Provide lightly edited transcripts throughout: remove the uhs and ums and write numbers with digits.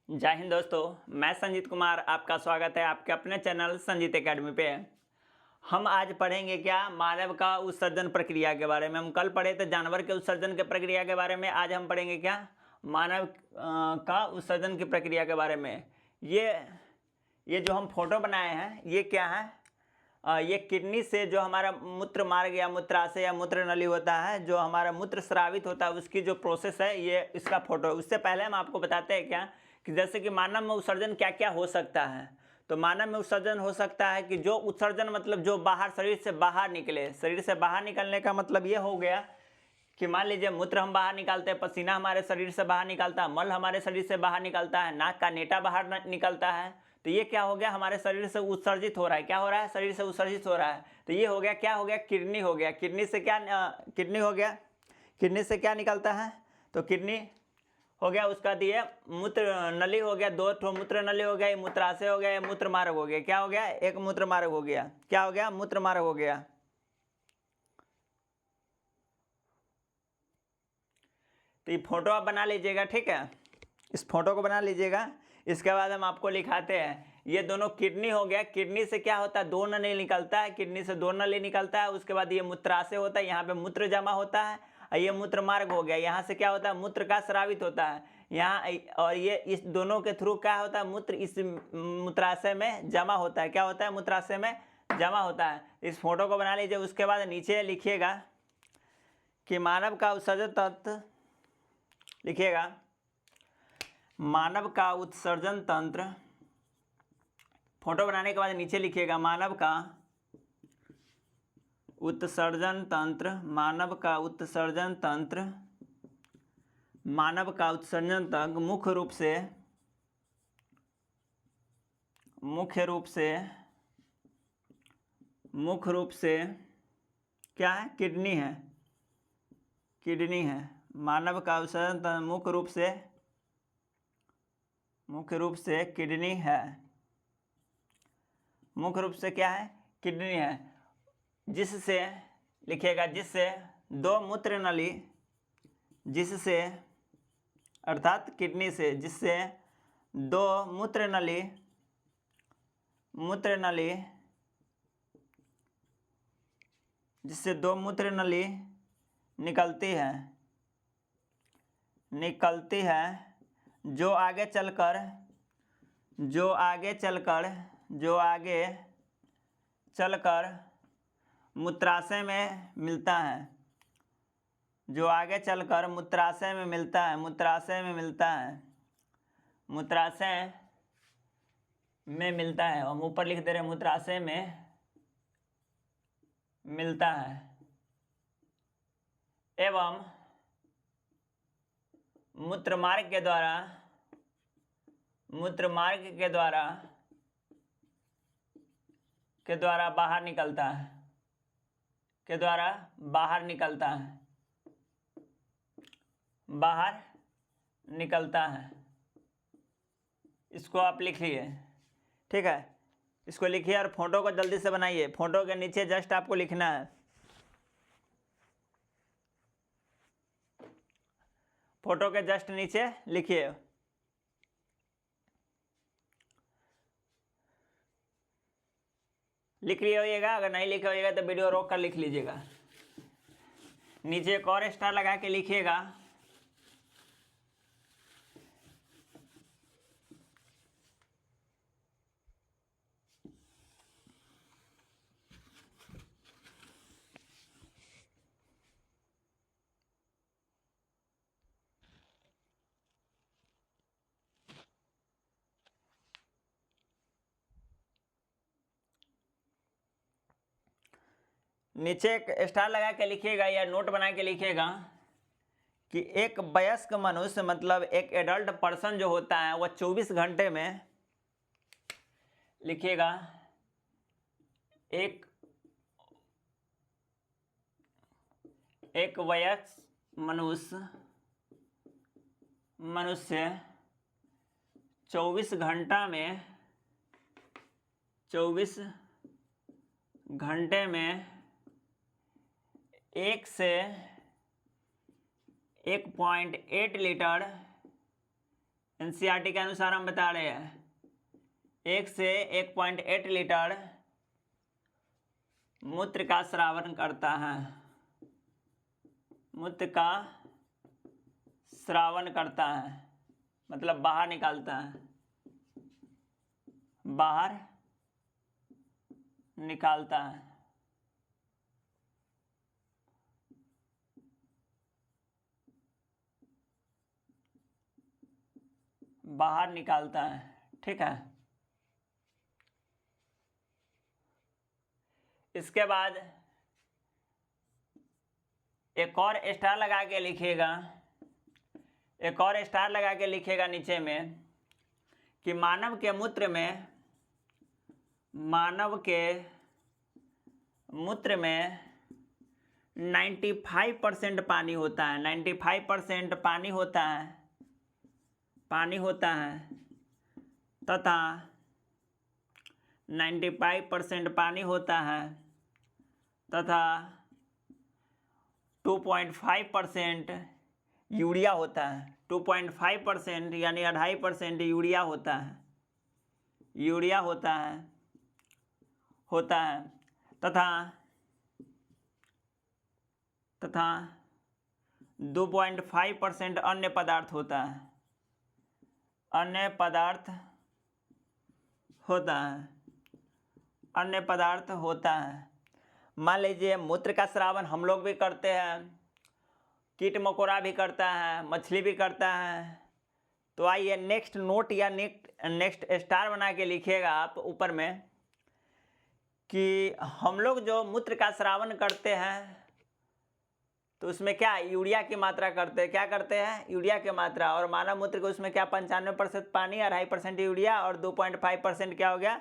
जय हिंद दोस्तों, मैं संजीत कुमार। आपका स्वागत है आपके अपने चैनल संजीत एकेडमी पे। हम आज पढ़ेंगे क्या, मानव का उत्सर्जन प्रक्रिया के बारे में। हम कल पढ़े थे जानवर के उत्सर्जन के प्रक्रिया के बारे में। आज हम पढ़ेंगे क्या, मानव का उत्सर्जन की प्रक्रिया के बारे में। ये जो हम फोटो बनाए हैं ये क्या है, ये किडनी से जो हमारा मूत्र मार्ग या मूत्राशय या मूत्र नली होता है, जो हमारा मूत्र स्रावित होता है, उसकी जो प्रोसेस है ये इसका फोटो है। उससे पहले हम आपको बताते हैं क्या कि जैसे कि मानव में उत्सर्जन क्या क्या हो सकता है। तो मानव में उत्सर्जन हो सकता है कि जो उत्सर्जन मतलब जो बाहर शरीर से बाहर निकले। शरीर से बाहर निकलने का मतलब ये हो गया कि मान लीजिए मूत्र हम बाहर निकालते हैं, पसीना हमारे शरीर से बाहर निकलता है, मल हमारे शरीर से बाहर निकलता है, नाक का नेटा बाहर निकलता है। तो ये क्या हो गया, हमारे शरीर से उत्सर्जित हो रहा है। क्या हो रहा है, शरीर से उत्सर्जित हो रहा है। तो ये हो गया, क्या हो गया, किडनी हो गया। किडनी से क्या किडनी हो गया, किडनी से क्या निकलता है, तो किडनी हो गया। उसका दिए मूत्र नली हो गया, दो ठो मूत्र नली हो गया, मूत्राशय हो गया, मूत्र मार्ग हो गया। क्या हो गया, एक मूत्र मार्ग हो गया। क्या हो गया, मूत्र मार्ग हो गया। तो ये फोटो आप बना लीजिएगा, ठीक है। इस फोटो को बना लीजिएगा। इसके बाद हम आपको लिखाते हैं। ये दोनों किडनी हो गया। किडनी से क्या होता है, दो नली निकलता है। किडनी से दो नली निकलता है। उसके बाद ये मूत्राशय होता है, यहाँ पे मूत्र जमा होता है। और ये मूत्र मार्ग हो गया, यहाँ से क्या होता है, मूत्र का स्रावित होता है यहाँ। और ये इस दोनों के थ्रू क्या होता है, मूत्र इस मूत्राशय में जमा होता है। क्या होता है, मूत्राशय में जमा होता है। इस फोटो को बना लीजिए। उसके बाद नीचे लिखिएगा कि मानव का उत्सर्जन तंत्र, लिखिएगा मानव का उत्सर्जन तंत्र। फोटो बनाने के बाद नीचे लिखिएगा मानव का उत्सर्जन तंत्र। मानव का उत्सर्जन तंत्र, मानव का उत्सर्जन तंत्र मुख्य रूप से क्या है, किडनी है। किडनी है। मानव का उत्सर्जन तंत्र मुख्य रूप से किडनी है। मुख्य रूप से क्या है, किडनी है। जिससे लिखिएगा, जिससे दो मूत्र नली, जिससे अर्थात किडनी से, जिससे दो मूत्र नली जिससे दो मूत्र नली निकलती है, जो आगे चलकर मूत्राशय में मिलता है। जो आगे चलकर मूत्राशय में मिलता है। मूत्राशय में मिलता है। हम ऊपर लिख दे रहे हैं, मूत्राशय में मिलता है एवं मूत्रमार्ग के द्वारा बाहर निकलता है। इसको आप लिख लिए, ठीक है। इसको लिखिए और फोटो को जल्दी से बनाइए। फोटो के नीचे जस्ट आपको लिखना है, फोटो के जस्ट नीचे लिखिए। लिख लिए होइएगा। अगर नहीं लिखे होइएगा तो वीडियो रोक कर लिख लीजिएगा। नीचे एक और स्टार लगा के लिखिएगा। नीचे एक स्टार लगा के लिखिएगा या नोट बना के लिखिएगा कि एक वयस्क मनुष्य मतलब एक एडल्ट पर्सन जो होता है वह 24 घंटे में, लिखिएगा, एक वयस्क मनुष्य 24 घंटे में 1 से 1.8 लीटर एनसीईआरटी के अनुसार हम बता रहे हैं 1 से 1.8 लीटर मूत्र का स्रावन करता है, मूत्र का स्रावन करता है मतलब बाहर निकालता है, बाहर निकालता है। बाहर निकालता है, ठीक है। इसके बाद एक और स्टार लगा के लिखिएगा, एक और स्टार लगा के लिखिएगा नीचे में कि मानव के मूत्र में 95% पानी होता है, 95% पानी होता है, पानी होता है तथा 95% पानी होता है तथा 2.5% यूरिया होता है। 2.5% यानी 2.5% यूरिया होता है, यूरिया होता है तथा 2.5% अन्य पदार्थ होता है, अन्य पदार्थ होता है, अन्य पदार्थ होता है। मान लीजिए मूत्र का स्रावन हम लोग भी करते हैं, कीट मकोड़ा भी करता है, मछली भी करता है। तो आइए नेक्स्ट नोट या नेक्स्ट स्टार बना के लिखिएगा आप ऊपर में कि हम लोग जो मूत्र का स्रावन करते हैं तो उसमें क्या यूरिया की मात्रा करते हैं, क्या करते हैं, यूरिया की मात्रा। और मानव मूत्र को उसमें क्या 95% पानी, 2.5% यूरिया और 2.5% क्या हो गया,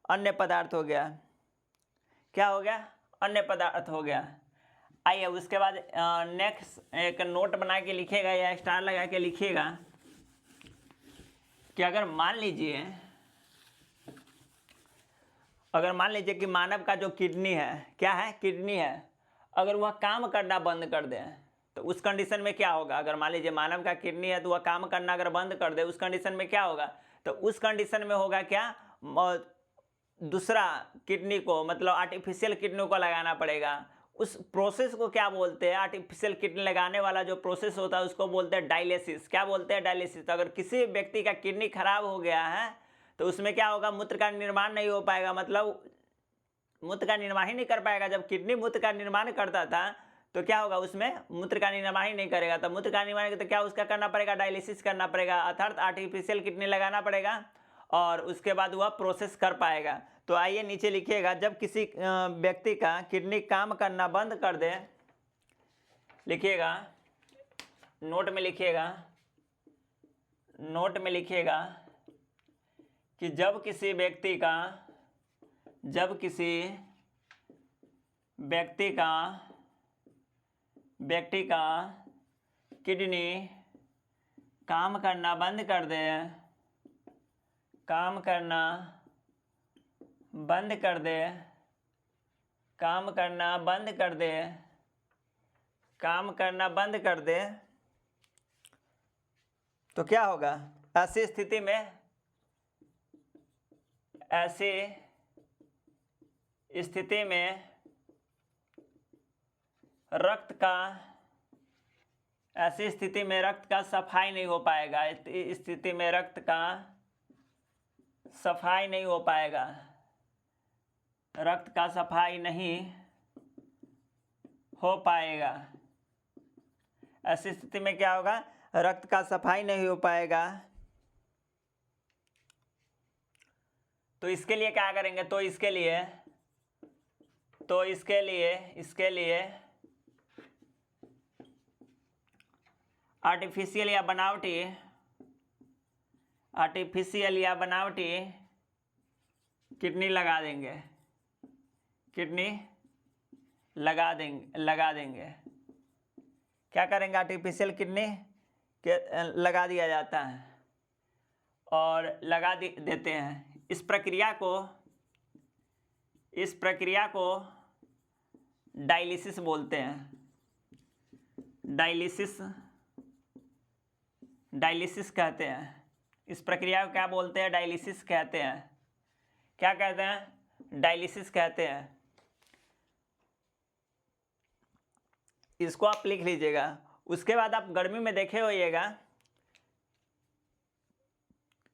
अन्य पदार्थ हो गया। क्या हो गया, अन्य पदार्थ हो गया। आइए उसके बाद नेक्स्ट एक नोट बना के लिखिएगा या स्टार लगा के लिखिएगा कि अगर मान लीजिए कि मानव का जो किडनी है, क्या है, किडनी है, अगर वह काम करना बंद कर दे तो उस कंडीशन में क्या होगा। अगर मान लीजिए मानव का किडनी है तो वह काम करना अगर बंद कर दे, उस कंडीशन में क्या होगा, तो उस कंडीशन में होगा क्या, दूसरा किडनी को मतलब आर्टिफिशियल किडनी को लगाना पड़ेगा। उस प्रोसेस को क्या बोलते हैं, आर्टिफिशियल किडनी लगाने वाला जो प्रोसेस होता है उसको बोलते हैं डायलिसिस। क्या बोलते हैं, डायलिसिस। तो अगर किसी व्यक्ति का किडनी खराब हो गया है तो उसमें क्या होगा, मूत्र का निर्माण नहीं हो पाएगा, मतलब मूत्र का निर्माण ही नहीं कर पाएगा। जब किडनी मूत्र का निर्माण करता था तो क्या होगा, उसमें मूत्र का निर्माण ही नहीं करेगा। तो मूत्र का निर्माण तो क्या उसका करना पड़ेगा, डायलिसिस करना पड़ेगा, अर्थात आर्टिफिशियल किडनी लगाना पड़ेगा और उसके बाद वह प्रोसेस कर पाएगा। तो आइए नीचे लिखिएगा, जब किसी व्यक्ति का किडनी काम करना बंद कर दे, लिखिएगा नोट में लिखिएगा, नोट में लिखिएगा कि जब किसी व्यक्ति का किडनी काम करना बंद कर दे, काम करना बंद कर दे, काम करना बंद कर दे, काम करना बंद कर दे, तो क्या होगा, ऐसी स्थिति में, ऐसी स्थिति में रक्त का, ऐसी स्थिति में रक्त का सफाई नहीं हो पाएगा, स्थिति में रक्त का सफाई नहीं हो पाएगा, रक्त का सफाई नहीं हो पाएगा। ऐसी स्थिति में क्या होगा, रक्त का सफाई नहीं हो पाएगा। तो इसके लिए क्या करेंगे, तो इसके लिए आर्टिफिशियल या बनावटी किडनी लगा देंगे, किडनी लगा देंगे। क्या करेंगे, आर्टिफिशियल किडनी के लगा दिया जाता है और लगा देते हैं। इस प्रक्रिया को डायलिसिस बोलते हैं, डायलिसिस कहते हैं। इस प्रक्रिया को क्या बोलते हैं? डायलिसिस कहते हैं। क्या कहते हैं? डायलिसिस कहते हैं। इसको आप लिख लीजिएगा। उसके बाद आप गर्मी में देखे होइएगा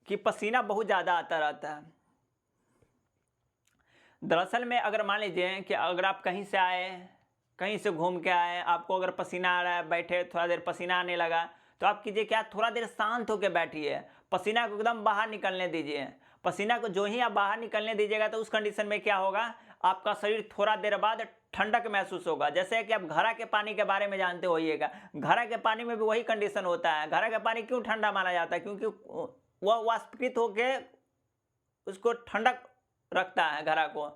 कि पसीना बहुत ज़्यादा आता रहता है। दरअसल में अगर मान लीजिए कि अगर आप कहीं से आए, कहीं से घूम के आए, आपको अगर पसीना आ रहा है, बैठे थोड़ा देर पसीना आने लगा, तो आप कीजिए क्या, थोड़ा देर शांत होकर बैठिए, पसीना को एकदम बाहर निकलने दीजिए। पसीना को जो ही आप बाहर निकलने दीजिएगा तो उस कंडीशन में क्या होगा, आपका शरीर थोड़ा देर बाद ठंडक महसूस होगा। जैसे कि आप घड़ा के पानी के बारे में जानते होइएगा, घड़ा के पानी में भी वही कंडीशन होता है। घड़ा का पानी क्यों ठंडा माना जाता है? क्योंकि वह वाष्पीकृत होकर उसको ठंडक रखता है घड़ा को।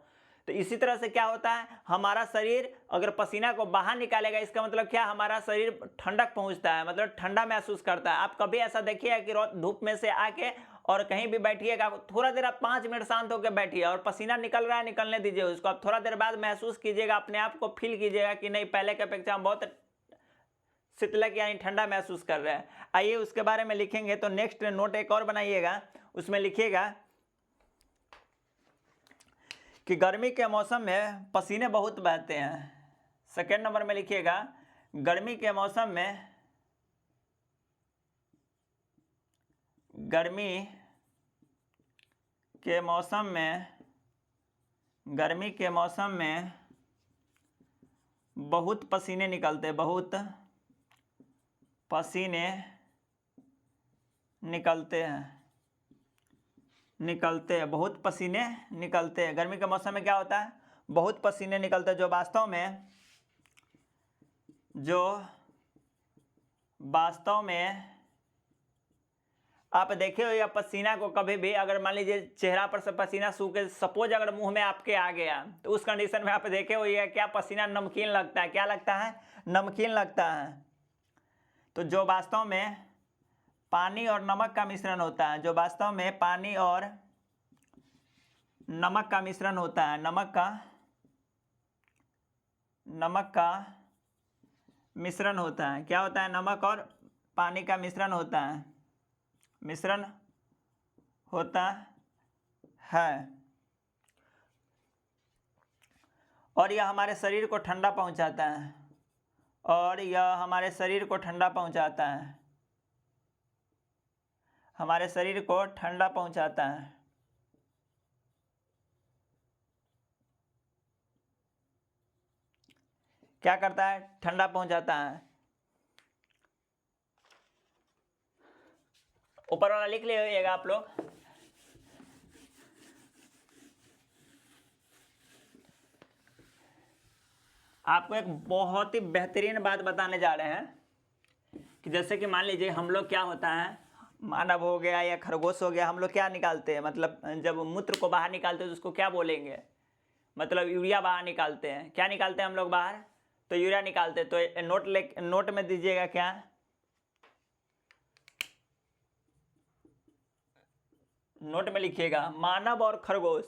तो इसी तरह से क्या होता है, हमारा शरीर अगर पसीना को बाहर निकालेगा, इसका मतलब क्या, हमारा शरीर ठंडक पहुंचता है, मतलब ठंडा महसूस करता है। आप कभी ऐसा देखिए कि धूप में से आके और कहीं भी बैठिएगा, थोड़ा देर आप 5 मिनट शांत होकर बैठिए और पसीना निकल रहा है, निकलने दीजिए उसको। आप थोड़ा देर बाद महसूस कीजिएगा, अपने आप को फील कीजिएगा कि नहीं, पहले के अपेक्षा हम बहुत शीतलक यानी ठंडा महसूस कर रहे हैं। आइए उसके बारे में लिखेंगे। तो नेक्स्ट नोट एक और बनाइएगा, उसमें लिखिएगा कि गर्मी के मौसम में पसीने बहुत बहते हैं। सेकेंड नंबर में लिखिएगा, गर्मी के मौसम में गर्मी के मौसम में बहुत पसीने निकलते, बहुत पसीने निकलते हैं, बहुत पसीने निकलते हैं। गर्मी के मौसम में क्या होता है, बहुत पसीने निकलते हैं, जो वास्तव में आप देखे हो या पसीना को कभी भी अगर मान लीजिए चेहरा पर से पसीना सूखे, सपोज अगर मुंह में आपके आ गया, तो उस कंडीशन में आप देखे हो या क्या, पसीना नमकीन लगता है। क्या लगता है? नमकीन लगता है। तो जो वास्तव में पानी और नमक का मिश्रण होता है, जो वास्तव में पानी और नमक का मिश्रण होता है, नमक का मिश्रण होता है। क्या होता है? नमक और पानी का मिश्रण होता है, और यह हमारे शरीर को ठंडा पहुंचाता है, हमारे शरीर को ठंडा पहुंचाता है। क्या करता है? ठंडा पहुंचाता है। ऊपर वाला लिख लीजिएगा आप लोग। आपको एक बहुत ही बेहतरीन बात बताने जा रहे हैं कि जैसे कि मान लीजिए हम लोग क्या होता है, मानव हो गया या खरगोश हो गया, हम लोग क्या निकालते हैं, मतलब जब मूत्र को बाहर निकालते हैं तो उसको क्या बोलेंगे, मतलब यूरिया बाहर निकालते हैं। क्या निकालते हैं हम लोग बाहर? तो यूरिया निकालते हैं। तो नोट में दीजिएगा, क्या, नोट में लिखिएगा, मानव और खरगोश,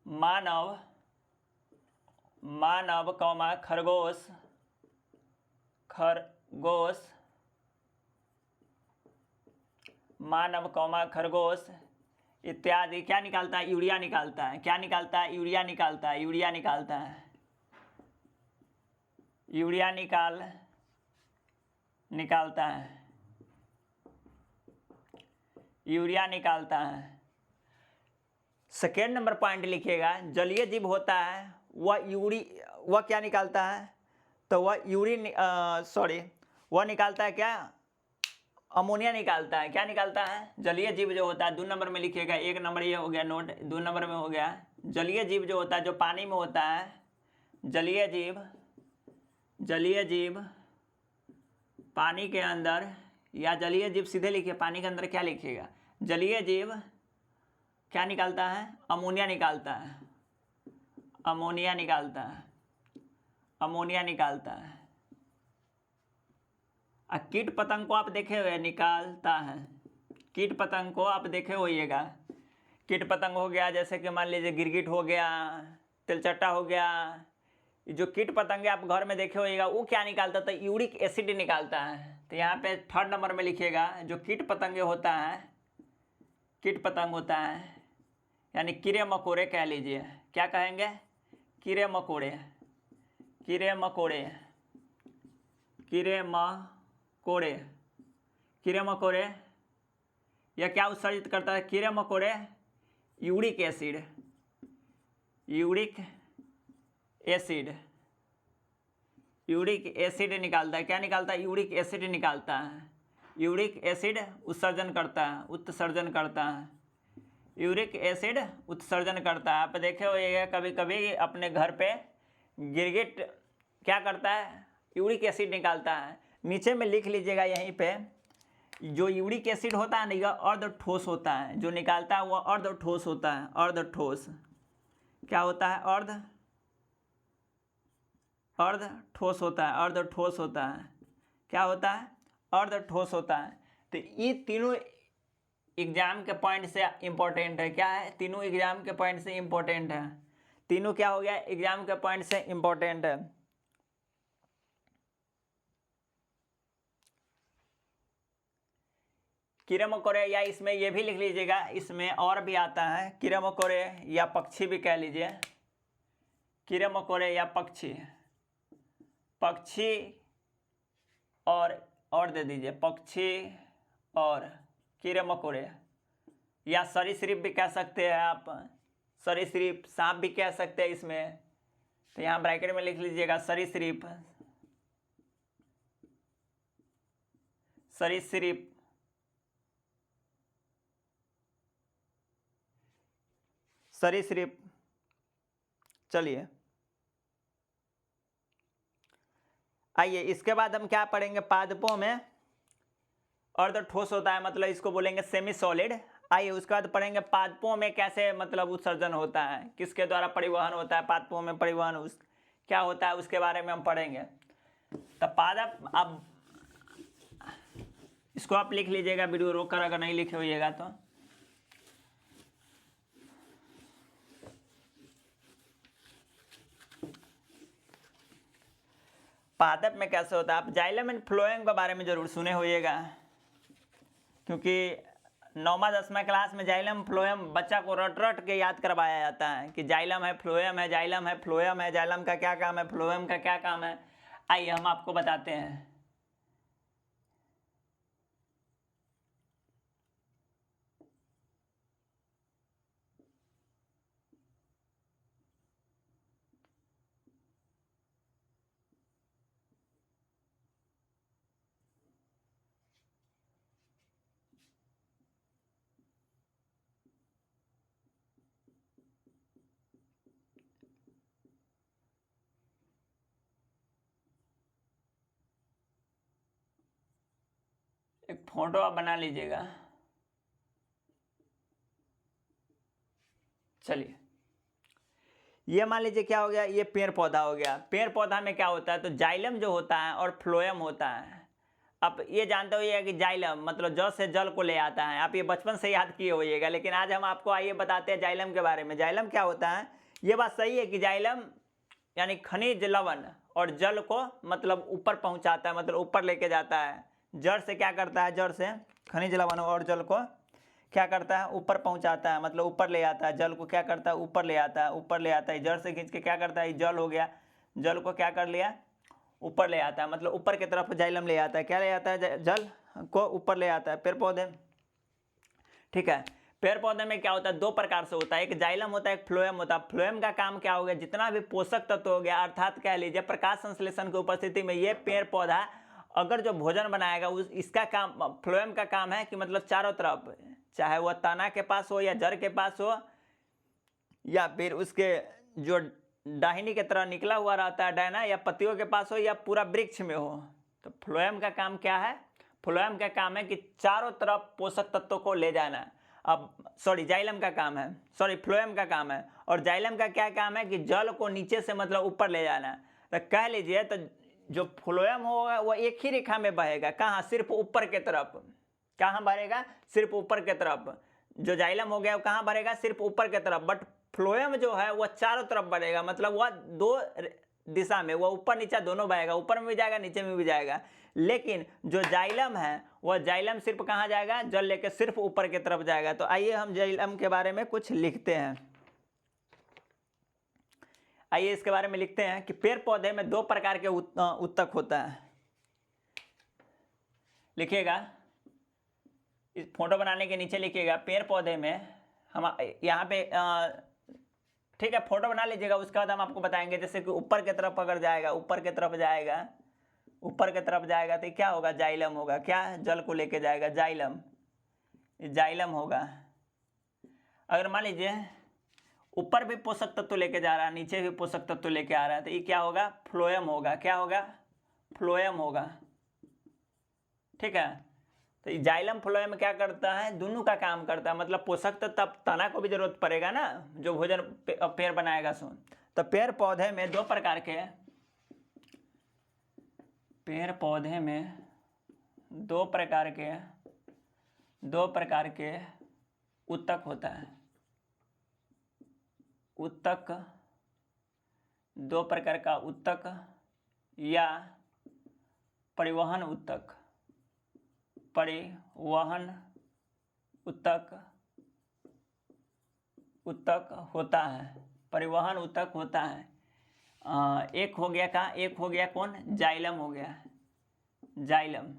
मानव कौमा खरगोश मानव कौमा खरगोश इत्यादि क्या निकालता है? यूरिया निकालता है। क्या निकालता है? यूरिया निकालता है। यूरिया निकालता है। सेकेंड नंबर पॉइंट लिखिएगा, जलीय जीव होता है वह क्या निकालता है? तो वह वह निकालता है क्या? अमोनिया निकालता है। क्या निकालता है? जलीय जीव जो होता है। 2 नंबर में लिखिएगा, 1 नंबर ये हो गया नोट, 2 नंबर में हो गया जलीय जीव जो होता है, जो पानी में होता है, जलीय जीव पानी के अंदर, या जलीय जीव सीधे लिखिए, पानी के अंदर क्या लिखिएगा, जलीय जीव क्या निकालता है? अमोनिया निकालता है। कीट पतंग को आप देखे हुए निकालता है। कीट पतंग को आप देखे होइएगा। कीट पतंग हो गया, जैसे कि मान लीजिए गिरगिट हो गया, तिलचट्टा हो गया, जो कीट पतंगे आप घर में देखे होइएगा, वो क्या निकालता था? यूरिक एसिड निकालता है। तो यहाँ पे थर्ड नंबर में लिखिएगा जो कीट पतंगे होता है, कीट पतंग होता है यानी कीड़े मकोड़े कह लीजिए, क्या कहेंगे, कीड़े मकोड़े, कीड़े मकोड़े, कीड़े मकोड़े, कीड़े मकोड़े यह क्या उत्सर्जित करता है, कीड़े मकोड़े uric acid, uric acid, uric acid निकालता है, क्या निकालता है, यूरिक एसिड निकालता है, यूरिक एसिड उत्सर्जन करता है, उत्सर्जन करता है, यूरिक एसिड उत्सर्जन करता है। आप देखे होइएगा कभी कभी अपने घर पे गिरगिट क्या करता है, यूरिक एसिड निकालता है। नीचे में लिख लीजिएगा यहीं पे, जो यूरिक एसिड होता है ना यह अर्ध ठोस होता है, जो निकालता है वह अर्ध ठोस होता है, अर्ध ठोस, क्या होता है, अर्ध ठोस होता है, अर्ध ठोस होता है, क्या होता है, अर्ध ठोस होता है। तो ये तीनों एग्जाम के पॉइंट से इंपॉर्टेंट है, क्या है, तीनों एग्जाम के पॉइंट से इंपॉर्टेंट है, तीनों क्या हो गया, एग्जाम के पॉइंट से इंपॉर्टेंट है। कीड़े मकोड़े, या इसमें ये भी लिख लीजिएगा, इसमें और भी आता है, कीड़े मकोड़े या पक्षी भी कह लीजिए, कीड़े मकोड़े या पक्षी, पक्षी और दे दीजिए, पक्षी और कीड़े मकोड़े, या सरीसृप भी कह सकते हैं आप, सरीसृप, सांप भी कह सकते हैं इसमें, तो यहाँ ब्रैकेट में लिख लीजिएगा सरीसृप, सरीसृप, सरीसृप। चलिए आइए इसके बाद हम क्या पढ़ेंगे, पादपों में अर्ध ठोस होता है, मतलब इसको बोलेंगे सेमी सॉलिड। आइए उसके बाद पढ़ेंगे पादपों में कैसे मतलब उत्सर्जन होता है, किसके द्वारा परिवहन होता है, पादपों में परिवहन उस क्या होता है उसके बारे में हम पढ़ेंगे। तो पादप, अब इसको आप लिख लीजिएगा वीडियो रोक कर, अगर नहीं लिखे होइएगा तो। पादप में कैसे होता है, आप जाइलम एंड फ्लोएम के बारे में जरूर सुने होइएगा, क्योंकि 9वां 10वां क्लास में जाइलम फ्लोएम बच्चा को रट रट के याद करवाया जाता है कि जाइलम है फ्लोएम है, जाइलम है फ्लोएम है, जाइलम का क्या काम है, फ्लोएम का क्या काम है। आइए हम आपको बताते हैं। एक फोटो आप बना लीजिएगा। चलिए ये मान लीजिए क्या हो गया, ये पेड़ पौधा हो गया। पेड़ पौधा में क्या होता है, तो जाइलम जो होता है और फ्लोएम होता है। अब ये जानते होइएगा कि जाइलम मतलब जल से जल को ले आता है, आप ये बचपन से याद किए होइएगा, लेकिन आज हम आपको आइए बताते हैं जाइलम के बारे में। जाइलम क्या होता है, ये बात सही है कि जाइलम यानी खनिज लवण और जल को मतलब ऊपर पहुंचाता है, मतलब ऊपर लेके जाता है। जड़ से क्या करता है, जड़ से खनिज लवण और जल को क्या करता है, ऊपर पहुंचाता है, मतलब ऊपर ले आता है। जल को क्या करता है, ऊपर ले आता है, ऊपर ले आता है। जड़ से खींच के क्या करता है, जल हो गया, जल को क्या कर लिया, ऊपर ले आता है, मतलब ऊपर की तरफ जाइलम ले आता है। क्या ले आता है, जल को ऊपर ले आता है। पेड़ पौधे, ठीक है, पेड़ पौधे में क्या होता है, दो प्रकार से होता है, एक जाइलम होता है, एक फ्लोएम होता है। फ्लोएम का काम क्या हो गया, जितना भी पोषक तत्व हो गया, अर्थात कह लीजिए प्रकाश संश्लेषण की उपस्थिति में ये पेड़ पौधा अगर जो भोजन बनाएगा उस इसका काम, फ्लोएम का काम है कि मतलब चारों तरफ, चाहे वह तना के पास हो या जड़ के पास हो या फिर उसके जो दाहिनी की तरह निकला हुआ रहता है डायना, या पत्तियों के पास हो या पूरा वृक्ष में हो, तो फ्लोएम का काम क्या है, फ्लोएम का काम है कि चारों तरफ पोषक तत्वों को ले जाना। अब सॉरी जाइलम का काम है, सॉरी फ्लोएम का काम है। और जाइलम का क्या काम है कि जल को नीचे से मतलब ऊपर ले जाना। तो कह लीजिए तो जो फ्लोएम होगा वो एक ही रेखा में बहेगा, कहाँ, सिर्फ ऊपर के तरफ। कहाँ बढ़ेगा, सिर्फ ऊपर के तरफ। जो जाइलम हो गया वो कहाँ बढ़ेगा, सिर्फ ऊपर के तरफ। बट फ्लोएम जो है वह चारों तरफ बढ़ेगा, मतलब वह दो दिशा में, वह ऊपर नीचे दोनों बहेगा, ऊपर में भी जाएगा नीचे में भी जाएगा। लेकिन जो जाइलम है वह जाइलम सिर्फ कहाँ जाएगा, जल लेके सिर्फ ऊपर की तरफ जाएगा। तो आइए हम जाइलम के बारे में कुछ लिखते हैं। आइए इसके बारे में लिखते हैं कि पेड़ पौधे में दो प्रकार के उत्तक होता है। लिखिएगा, इस फोटो बनाने के नीचे लिखिएगा पेड़ पौधे में, हम यहाँ पे ठीक है फोटो बना लीजिएगा। उसके बाद हम आपको बताएंगे, जैसे कि ऊपर की तरफ अगर जाएगा, ऊपर की तरफ जाएगा, ऊपर की तरफ जाएगा तो क्या होगा, जाइलम होगा। क्या, जल को लेके जाएगा, जाइलम, जाइलम होगा। अगर मान लीजिए ऊपर भी पोषक तत्व लेके जा रहा है, नीचे भी पोषक तत्व लेके आ रहा है, तो ये क्या होगा, फ्लोएम होगा। क्या होगा, फ्लोएम होगा। ठीक है, तो जाइलम फ्लोएम क्या करता है, दोनों का काम करता है। मतलब पोषक तत्व तना को भी जरूरत पड़ेगा ना, जो भोजन पेड़ बनाएगा सो। तो पेड़ पौधे में दो प्रकार के, पेड़ पौधे में दो प्रकार के उत्तक होता है। उत्तक, दो प्रकार का उत्तक या परिवहन उत्तक, परिवहन उत्तक होता है, परिवहन उत्तक होता है। एक हो गया का, एक हो गया कौन, जाइलम हो गया, जाइलम।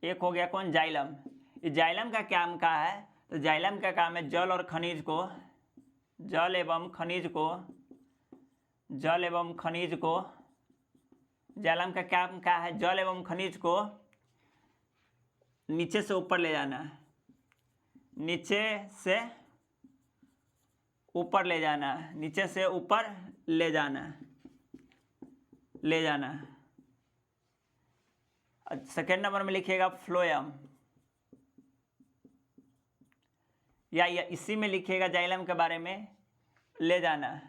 एक हो गया कौन, जाइलम। इस जाइलम का काम क्या है, तो जाइलम का काम है जल और खनिज को, जल एवं खनिज को, जल एवं खनिज को, जाइलम का काम क्या है, जल एवं खनिज को नीचे से ऊपर ले जाना है, नीचे से ऊपर ले जाना है, नीचे से ऊपर ले जाना है, ले जाना है। सेकेंड नंबर में लिखिएगा फ्लोएम, या इसी में लिखिएगा जाइलम के बारे में, ले जाना।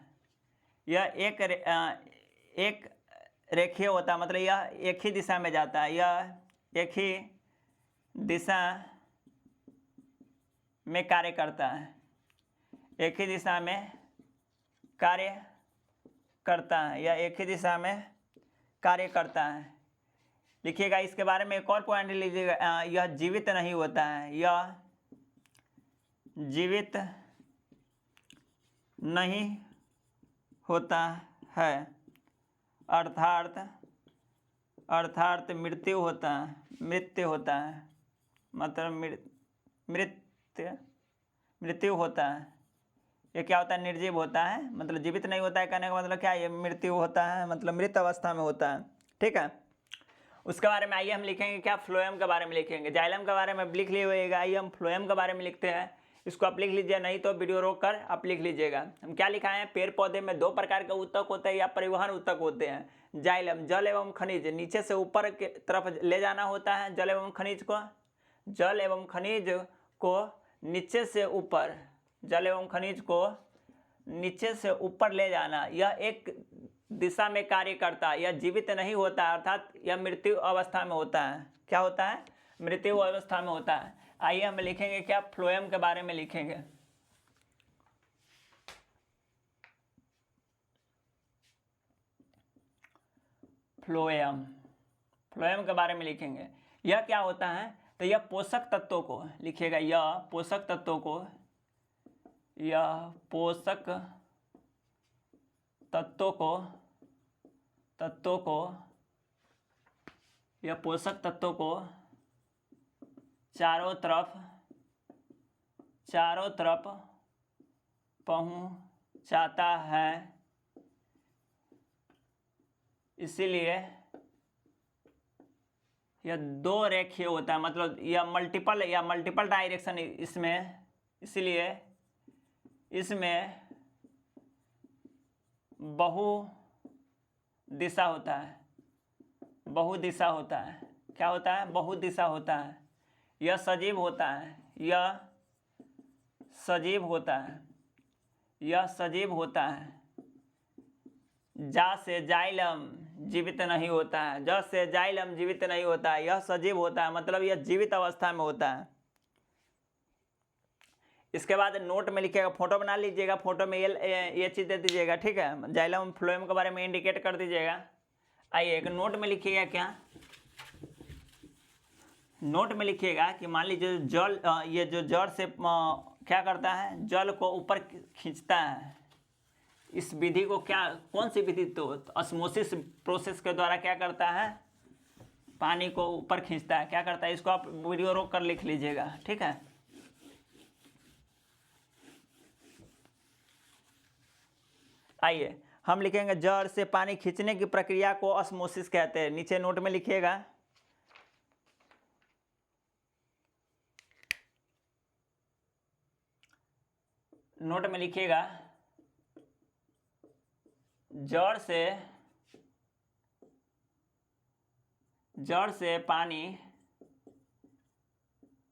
यह एक रेखीय होता है, मतलब यह एक ही दिशा में जाता है, यह एक ही दिशा में कार्य करता है, एक ही दिशा में कार्य करता है, यह एक ही दिशा में कार्य करता है। लिखिएगा इसके बारे में एक और पॉइंट लीजिएगा, यह जीवित नहीं होता है, यह जीवित नहीं होता है, अर्थात मृत्यु होता है, मृत्यु होता है, मतलब मृत्यु होता है। ये क्या होता है, निर्जीव होता है, मतलब जीवित नहीं होता है कहने का मतलब क्या, ये मृत्यु होता है, मतलब मृत अवस्था में होता है। ठीक है, उसके बारे में आइए हम लिखेंगे क्या, फ्लोएम के बारे में लिखेंगे। जाइलम के बारे में लिख लीजिएगा, आइए हम फ्लोएम के बारे में लिखते हैं। इसको आप लिख लीजिए, नहीं तो वीडियो रोक कर आप लिख लीजिएगा। हम क्या लिखा है, पेड़ पौधे में दो प्रकार के उत्तक होते हैं या परिवहन उत्तक होते हैं। जाइलम, जल एवं खनिज, नीचे से ऊपर के तरफ ले जाना होता है जल एवं खनिज को, जल एवं खनिज को नीचे से ऊपर, जल एवं खनिज को नीचे से ऊपर ले जाना। यह एक दिशा में कार्य करता है, यह जीवित नहीं होता है, अर्थात यह मृत्यु अवस्था में होता है। क्या होता है, मृत्यु अवस्था में होता है। आइए हम लिखेंगे क्या, फ्लोएम के बारे में लिखेंगे। फ्लोएम, फ्लोएम के बारे में लिखेंगे। यह क्या होता है, तो यह पोषक तत्वों को लिखिएगा, यह पोषक तत्वों को, यह पोषक तत्वों को, यह पोषक तत्वों को चारों तरफ पहुंचाता है। इसीलिए यह दो रेखीय होता है, मतलब यह मल्टीपल डायरेक्शन इसमें, इसलिए इसमें बहु दिशा होता है, बहुदिशा होता है। क्या होता है, बहुदिशा होता है। यह सजीव होता है, यह सजीव होता है, यह सजीव होता है। जा से जाइलम जीवित नहीं होता है, ज से जाइलम जीवित नहीं होता है, यह सजीव होता है, मतलब यह जीवित अवस्था में होता है। इसके बाद नोट में लिखिएगा, फोटो बना लीजिएगा, फोटो में ये चीज़ दे दीजिएगा। ठीक है, जाइलम फ्लोएम के बारे में इंडिकेट कर दीजिएगा। आइए एक नोट में लिखिएगा, क्या नोट में लिखिएगा कि मान लीजिए जल ये जो जड़ से क्या करता है, जल को ऊपर खींचता है। इस विधि को क्या, कौन सी विधि, तो ऑस्मोसिस प्रोसेस के द्वारा क्या करता है, पानी को ऊपर खींचता है। क्या करता है, इसको आप वीडियो रोक कर लिख लीजिएगा, ठीक है। आइए हम लिखेंगे जड़ से पानी खींचने की प्रक्रिया को ऑस्मोसिस कहते हैं। नीचे नोट में लिखिएगा। नोट में लिखिएगा जड़ से पानी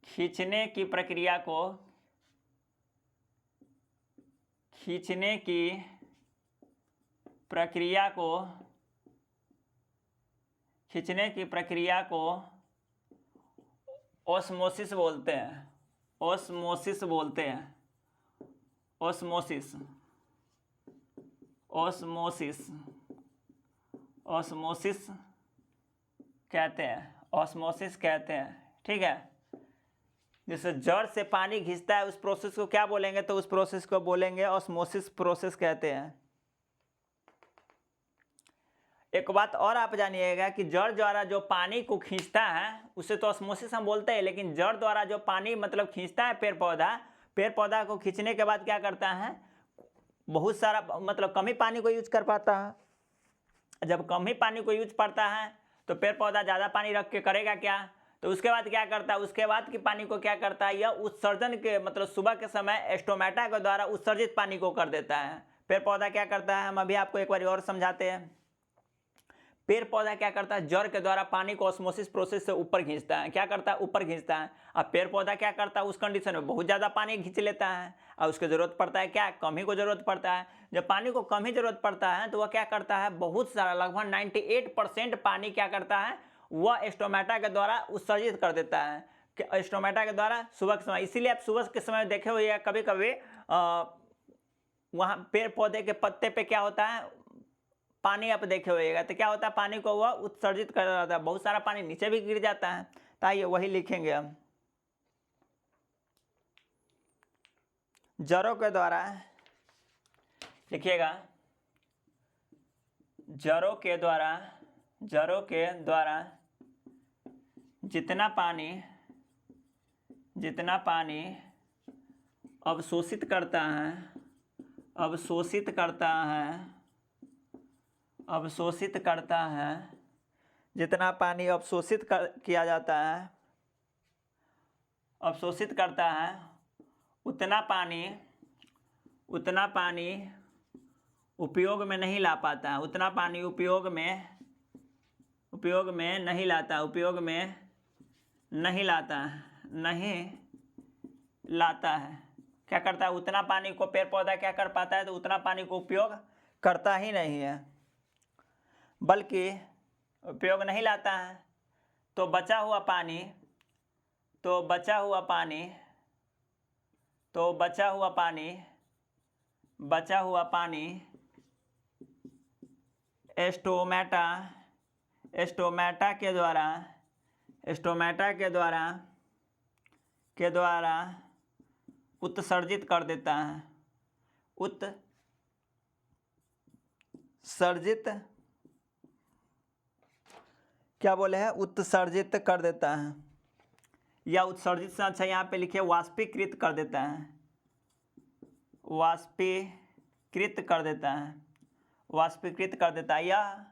खींचने की प्रक्रिया को ऑस्मोसिस बोलते हैं। ऑस्मोसिस कहते हैं, ठीक है। जैसे जड़ से पानी खींचता है, उस प्रोसेस को क्या बोलेंगे, तो उस प्रोसेस को बोलेंगे ऑस्मोसिस प्रोसेस कहते हैं। एक बात और आप जानिएगा कि जड़ द्वारा जो पानी को खींचता है उसे तो ऑस्मोसिस हम बोलते हैं, लेकिन जड़ द्वारा जो पानी मतलब खींचता है पेड़ पौधा को खींचने के बाद क्या करता है, बहुत सारा मतलब कम ही पानी को यूज कर पाता है। जब कम ही पानी को यूज करता है तो पेड़ पौधा ज़्यादा पानी रख के करेगा क्या, तो उसके बाद क्या करता है, उसके बाद की पानी को क्या करता है, यह उत्सर्जन के मतलब सुबह के समय स्टोमेटा के द्वारा उत्सर्जित पानी को कर देता है। पेड़ पौधा क्या करता है, हम अभी आपको एक बार और समझाते हैं। पेड़ पौधा क्या करता है, जड़ के द्वारा पानी को ऑस्मोसिस प्रोसेस से ऊपर खींचता है। क्या करता है, ऊपर खींचता है। अब पेड़ पौधा क्या करता है, उस कंडीशन में बहुत ज़्यादा पानी खींच लेता है और उसकी ज़रूरत पड़ता है क्या, कम ही को ज़रूरत पड़ता है। जब पानी को कम ही ज़रूरत पड़ता है तो वह क्या करता है, बहुत सारा लगभग 98% पानी क्या करता है, वह स्टोमेटा के द्वारा उत्सर्जित कर देता है। स्टोमेटा के द्वारा सुबह के समय, इसीलिए आप सुबह के समय देखे हुए कभी कभी वहाँ पेड़ पौधे के पत्ते पे क्या होता है, पानी आप देखे होइएगा, तो क्या होता है, पानी को वह उत्सर्जित कर देता है, बहुत सारा पानी नीचे भी गिर जाता है। तो आइए वही लिखेंगे हम, जड़ों के द्वारा लिखिएगा, जड़ों के द्वारा जितना पानी अवशोषित करता है, जितना पानी अवशोषित किया जाता है, अवशोषित करता है, उतना पानी उपयोग में नहीं ला पाता है, उतना पानी उपयोग में नहीं लाता है। क्या करता है, उतना पानी को पेड़ पौधा क्या कर पाता है, तो उतना पानी को उपयोग करता ही नहीं है, बल्कि उपयोग नहीं लाता है। तो बचा हुआ पानी स्टोमेटा के द्वारा उत्सर्जित कर देता है, उत्सर्जित कर देता है, या उत्सर्जित से अच्छा यहाँ पे लिखिए वाष्पीकृत कर देता है, या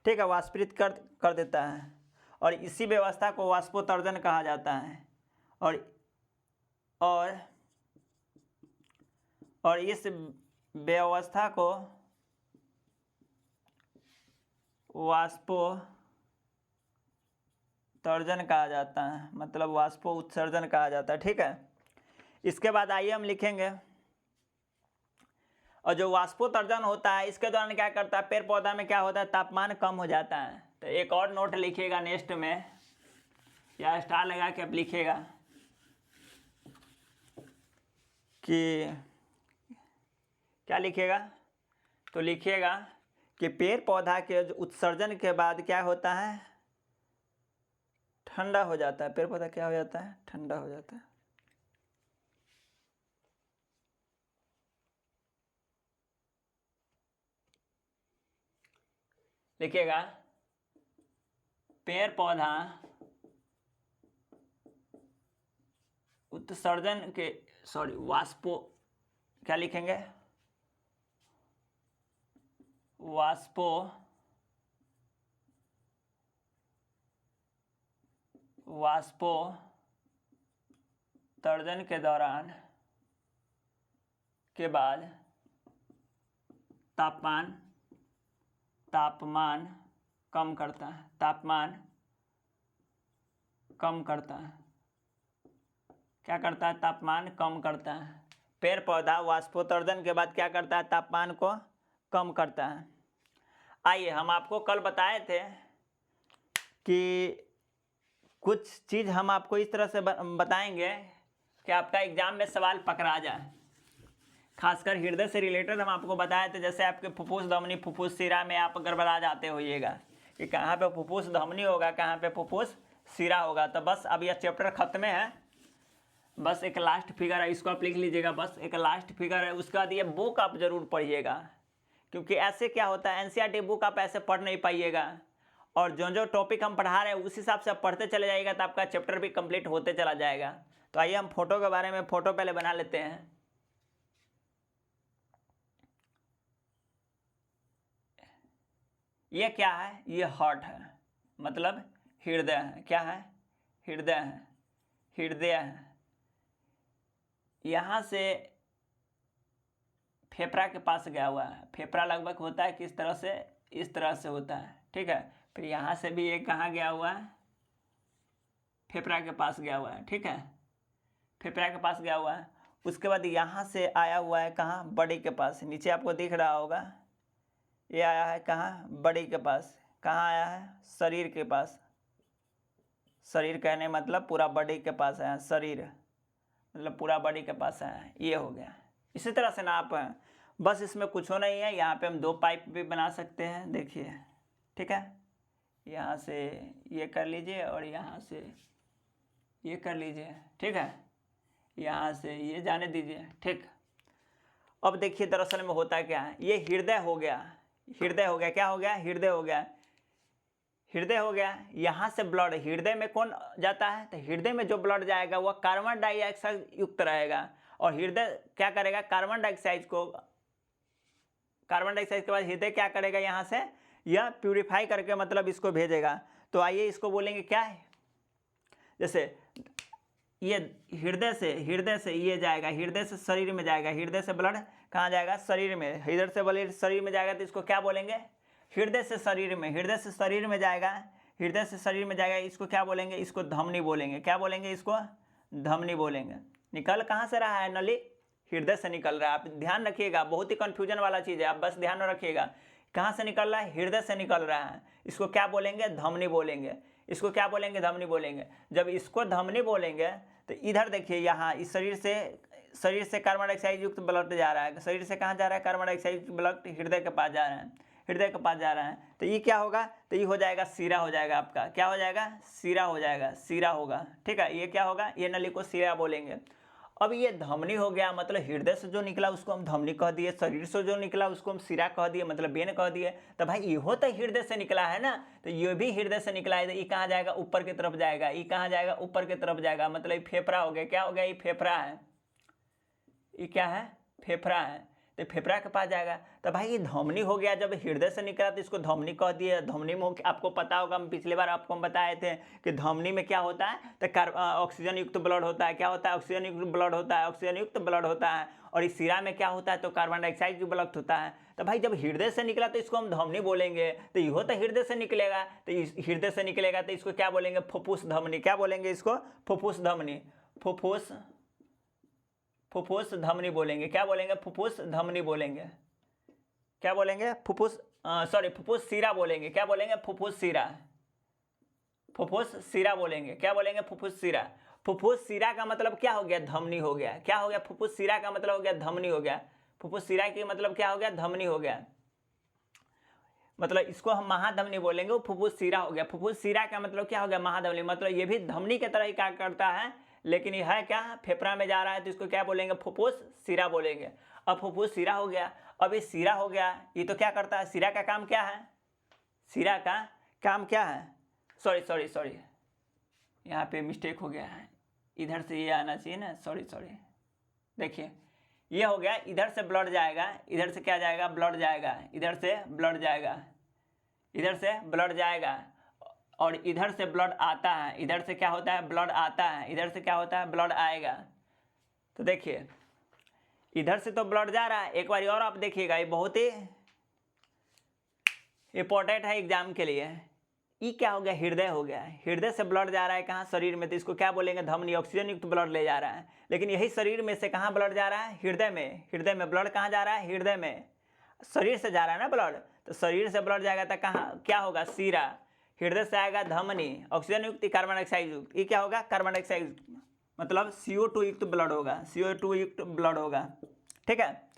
ठीक है, वाष्पीकृत कर देता है। और इसी व्यवस्था को वाष्पोत्सर्जन कहा जाता है। और इस व्यवस्था को वाष्पोत्सर्जन कहा जाता है, मतलब वाष्पो उत्सर्जन कहा जाता है, ठीक है। इसके बाद आइए हम लिखेंगे, और जो वाष्पोत्सर्जन होता है इसके दौरान क्या करता है, पेड़ पौधा में क्या होता है, तापमान कम हो जाता है। तो एक और नोट लिखिएगा नेक्स्ट में, या स्टार लगा के आप लिखिएगा कि क्या लिखिएगा, तो लिखिएगा कि पेड़ पौधा के जो उत्सर्जन के बाद क्या होता है, ठंडा हो जाता है। पेड़ पौधा क्या हो जाता है, ठंडा हो जाता है। लिखिएगा, पेड़ पौधा उत्सर्जन के वाष्पो, क्या लिखेंगे, वाष्पोत्सर्जन के दौरान के बाद तापमान कम करता है, क्या करता है, तापमान कम करता है। पेड़ पौधा वाष्पोत्सर्जन के बाद क्या करता है, तापमान को कम करता है। आइए, हम आपको कल बताए थे कि कुछ चीज़ हम आपको इस तरह से बताएंगे कि आपका एग्जाम में सवाल पकड़ा जाए। खासकर हृदय से रिलेटेड हम आपको बताए थे, जैसे आपके फुफ्फुस धमनी, फुफ्फुस सिरा में आप गड़बड़ा जाते होइएगा कि कहाँ पे फुफ्फुस धमनी होगा, कहाँ पे फुफ्फुस सिरा होगा। तो बस अब यह चैप्टर खत्म है, बस एक लास्ट फिगर है, इसको आप लिख लीजिएगा, बस एक लास्ट फिगर है। उसके बाद ये बुक आप जरूर पढ़िएगा, क्योंकि ऐसे क्या होता है, एनसीईआरटी बुक आप ऐसे पढ़ नहीं पाइएगा, और जो टॉपिक हम पढ़ा रहे हैं उस हिसाब से आप पढ़ते चले जाइएगा तो आपका चैप्टर भी कंप्लीट होते चला जाएगा। तो आइए हम फोटो के बारे में, फोटो पहले बना लेते हैं। ये क्या है, ये हार्ट है, मतलब हृदय है। क्या है, हृदय है, हृदय है। यहाँ से फेफड़ा के पास गया हुआ है। फेफड़ा लगभग होता है किस तरह से, इस तरह से होता है, ठीक है। फिर यहाँ से भी एक कहाँ गया हुआ है, फेफड़ा के पास गया हुआ है, ठीक है, फेफड़ा के पास गया हुआ है। उसके बाद यहाँ से आया हुआ है कहाँ, बॉडी के पास, नीचे आपको दिख रहा होगा, ये आया है कहाँ, बॉडी के पास। कहाँ आया है, शरीर के पास। शरीर कहने मतलब पूरा बॉडी के पास है, शरीर मतलब पूरा बॉडी के पास है, ये हो गया। इसी तरह से ना आप, बस इसमें कुछ हो नहीं है। यहाँ पे हम 2 पाइप भी बना सकते हैं, देखिए, ठीक है। यहाँ से ये कर लीजिए और यहाँ से ये कर लीजिए, ठीक है। यहाँ से ये जाने दीजिए, ठीक। अब देखिए दरअसल में होता क्या है, ये हृदय हो गया, हृदय हो गया, क्या हो गया, हृदय हो गया, हृदय हो गया। यहाँ से ब्लड हृदय में कौन जाता है, तो हृदय में जो ब्लड जाएगा वह कार्बन डाइऑक्साइड युक्त रहेगा, और हृदय क्या करेगा, कार्बन डाइऑक्साइड के बाद हृदय क्या करेगा, यहाँ से यह प्यूरिफाई करके मतलब इसको भेजेगा। तो आइए इसको बोलेंगे क्या है, जैसे ये हृदय से ये जाएगा, हृदय से शरीर में जाएगा, हृदय से ब्लड कहाँ जाएगा, शरीर में, हृदय से ब्लड शरीर में जाएगा, तो इसको क्या बोलेंगे, हृदय से शरीर में, हृदय से शरीर में जाएगा, हृदय से शरीर में जाएगा, इसको क्या बोलेंगे, इसको धमनी बोलेंगे। क्या बोलेंगे, इसको धमनी बोलेंगे। निकल कहाँ से रहा है, नली हृदय से निकल रहा है। आप ध्यान रखिएगा, बहुत ही कन्फ्यूजन वाला चीज़ है, आप बस ध्यान रखिएगा। कहाँ से निकल रहा है, हृदय से निकल रहा है। इसको क्या बोलेंगे, धमनी बोलेंगे। इसको क्या बोलेंगे, धमनी बोलेंगे। जब इसको धमनी बोलेंगे तो इधर देखिए, यहाँ इस शरीर से कार्बन डाइऑक्साइड युक्त ब्लड जा रहा है। शरीर से कहाँ जा रहा है, कार्बन डाइऑक्साइड युक्त ब्लड हृदय के पास जा रहा है, हृदय के पास जा रहा है। तो ये क्या होगा, तो ये हो जाएगा सिरा, हो जाएगा आपका, क्या हो जाएगा, सिरा हो जाएगा, सिरा होगा, ठीक है। ये क्या होगा, ये नली को सिरा बोलेंगे। अब ये धमनी हो गया, मतलब हृदय से जो निकला उसको हम धमनी कह दिए, शरीर से जो निकला उसको हम सिरा कह दिए, मतलब बेन कह दिए। तो भाई ये तो हृदय से निकला है ना, तो ये भी हृदय से निकला है। तो ये कहाँ जाएगा, ऊपर की तरफ जाएगा। ये कहाँ जाएगा, ऊपर की तरफ जाएगा, मतलब ये फेफड़ा हो गया। क्या हो गया, ये फेफड़ा है, ये क्या है, फेफड़ा है। तो फेफड़ा के पास जाएगा। तो भाई ये धमनी हो गया, जब हृदय से निकला तो इसको धमनी कह दिए। धमनी में आपको पता होगा, हम पिछली बार आपको हम बताए थे कि धमनी में क्या होता है, तो ऑक्सीजन युक्त ब्लड होता है। क्या होता है, ऑक्सीजन युक्त ब्लड होता है, ऑक्सीजन युक्त ब्लड होता है। और इस सिरा में क्या होता है, तो कार्बन डाइऑक्साइड युक्त ब्लड होता है। तो भाई जब हृदय से निकला तो इसको हम धमनी बोलेंगे। तो यह तो हृदय से निकलेगा, तो हृदय से निकलेगा तो इसको क्या बोलेंगे, फुफ्फुस धमनी। क्या बोलेंगे इसको, फुफ्फुस धमनी, फुफ्फुस धमनी बोलेंगे। क्या बोलेंगे, फुफ्फुस धमनी बोलेंगे। क्या बोलेंगे, फुफ्फुस सिरा बोलेंगे। क्या बोलेंगे, फुफ्फुस सिरा, फुफ्फुस सिरा बोलेंगे। क्या बोलेंगे, फुफ्फुस सिरा। फुफ्फुस सिरा का मतलब क्या हो गया, धमनी हो गया। क्या हो गया, फुफ्फुस सिरा का मतलब हो गया धमनी हो गया। फुफ्फुस सिरा की मतलब क्या हो गया, धमनी हो गया। मतलब इसको हम महाधमनी बोलेंगे, वो फुफ्फुस सिरा हो गया। फुफ्फुस सिरा का मतलब क्या हो गया? महाधमनी। मतलब ये भी धमनी की तरह ही कार्य करता है, लेकिन यह है क्या? फेफड़ा में जा रहा है, तो इसको क्या बोलेंगे? फुफ्फुस सिरा बोलेंगे। अब फुफ्फुस सिरा हो गया। अब ये सिरा हो गया, ये तो क्या करता है? सिरा का काम क्या है? सिरा का काम क्या है? सॉरी, यहाँ पे मिस्टेक हो गया है, इधर से ये आना चाहिए ना। सॉरी, देखिए ये हो गया। इधर से ब्लड जाएगा, इधर से क्या जाएगा? ब्लड जाएगा, इधर से ब्लड जाएगा, इधर से ब्लड जाएगा, और इधर से ब्लड आता है। इधर से क्या होता है? ब्लड आता है। इधर से क्या होता है? ब्लड आएगा। तो देखिए इधर से तो ब्लड जा रहा है। एक बार और आप देखिएगा, ये बहुत ही इंपॉर्टेंट है एग्जाम के लिए। ये क्या हो गया? हृदय हो गया। हृदय से ब्लड जा रहा है कहाँ? शरीर में, तो इसको क्या बोलेंगे? धमनी। ऑक्सीजन युक्त ब्लड ले जा रहा है। लेकिन यही शरीर में से कहाँ ब्लड जा रहा है? हृदय में। हृदय में ब्लड कहाँ जा रहा है? हृदय में। शरीर से जा रहा है ना ब्लड, तो शरीर से ब्लड जाएगा तो कहाँ क्या होगा? सीरा। हृदय से आएगा धमनी, ऑक्सीजन युक्त, कार्बन डाइऑक्साइड युक्त। ये क्या होगा? कार्बन डाइऑक्साइड युक्त, मतलब CO2 युक्त ब्लड होगा। CO2 युक्त ब्लड होगा, ठीक है।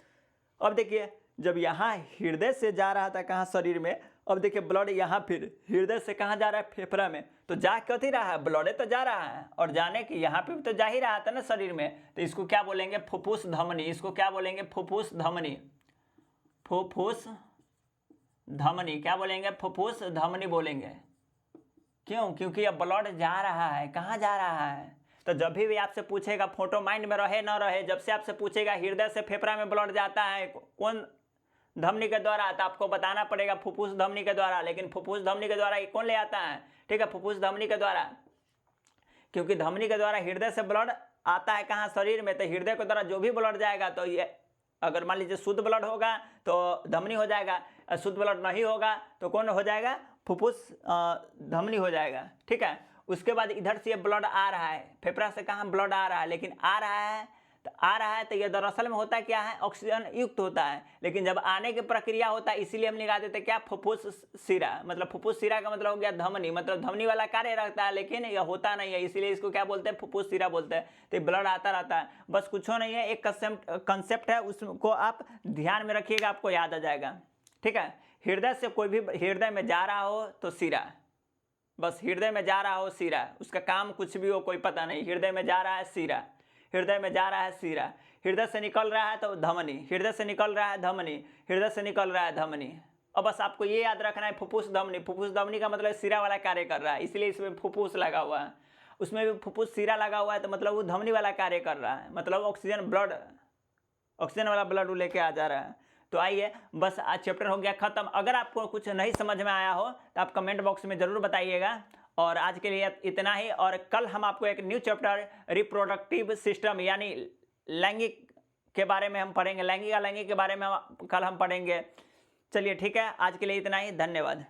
अब देखिए जब यहाँ हृदय से जा रहा था कहाँ? शरीर में। अब देखिए ब्लड यहाँ फिर हृदय से कहाँ जा रहा है? फेफड़ा में। तो जा कथी रहा है? ब्लड तो जा रहा है, और जाने की यहाँ पे भी तो जा ही रहा था ना शरीर में। तो इसको क्या बोलेंगे? फुफ्फुस धमनी। इसको क्या बोलेंगे? फुफ्फुस धमनी। फुफ्फुस धमनी क्या बोलेंगे? फुफ्फुस धमनी बोलेंगे। क्यों? क्योंकि अब ब्लड जा रहा है। कहाँ जा रहा है? तो जब भी आपसे पूछेगा, फोटो माइंड में रहे ना रहे, जब से आपसे पूछेगा हृदय से फेफड़ा में ब्लड जाता है, कौन धमनी के द्वारा, तो आपको बताना पड़ेगा फुफ्फुस धमनी के द्वारा। लेकिन फुफ्फुस धमनी के द्वारा ये कौन ले आता है? ठीक है, फुफ्फुस धमनी के द्वारा, क्योंकि धमनी के द्वारा हृदय से ब्लड आता है कहाँ? शरीर में। तो हृदय के द्वारा जो भी ब्लड जाएगा, तो ये अगर मान लीजिए शुद्ध ब्लड होगा तो धमनी हो जाएगा, शुद्ध ब्लड नहीं होगा तो कौन हो जाएगा? फुफ्फुस धमनी हो जाएगा, ठीक है। उसके बाद इधर से ये ब्लड आ रहा है, फेफड़ा से कहाँ ब्लड आ रहा है, लेकिन आ रहा है तो ये दरअसल में होता क्या है? ऑक्सीजन युक्त होता है। लेकिन जब आने की प्रक्रिया होता है, इसीलिए हम लगा देते क्या? फुफ्फुस सिरा। मतलब फुफ्फुस सिरा का मतलब हो गया धमनी, मतलब धमनी वाला कार्य रखता है, लेकिन यह होता नहीं है, इसीलिए इसको क्या बोलते हैं? फुफ्फुस सिरा बोलते हैं। तो ब्लड आता रहता है, बस कुछ नहीं है, एक कंसेप्ट है, उसको आप ध्यान में रखिएगा, आपको याद आ जाएगा, ठीक है। हृदय से कोई भी हृदय में जा रहा हो तो सिरा, बस हृदय में जा रहा हो सिरा, उसका काम कुछ भी हो कोई पता नहीं। हृदय में जा रहा है सिरा, हृदय में जा रहा है सिरा, हृदय से निकल रहा है तो धमनी, हृदय से निकल रहा है धमनी, हृदय से निकल रहा है धमनी। और बस आपको ये याद रखना है फुफ्फुस धमनी। फुफ्फुस धमनी का मतलब सिरा वाला कार्य कर रहा है, इसलिए इसमें फुफ्फुस लगा हुआ है। उसमें भी फुफ्फुस सिरा लगा हुआ है, तो मतलब वो धमनी वाला कार्य कर रहा है, मतलब ऑक्सीजन वाला ब्लड लेके आ जा रहा है। तो आइए, बस आज चैप्टर हो गया खत्म। अगर आपको कुछ नहीं समझ में आया हो तो आप कमेंट बॉक्स में ज़रूर बताइएगा। और आज के लिए इतना ही, और कल हम आपको एक न्यू चैप्टर रिप्रोडक्टिव सिस्टम यानी लैंगिक के बारे में हम पढ़ेंगे। लैंगिक के बारे में कल हम पढ़ेंगे। चलिए ठीक है, आज के लिए इतना ही, धन्यवाद।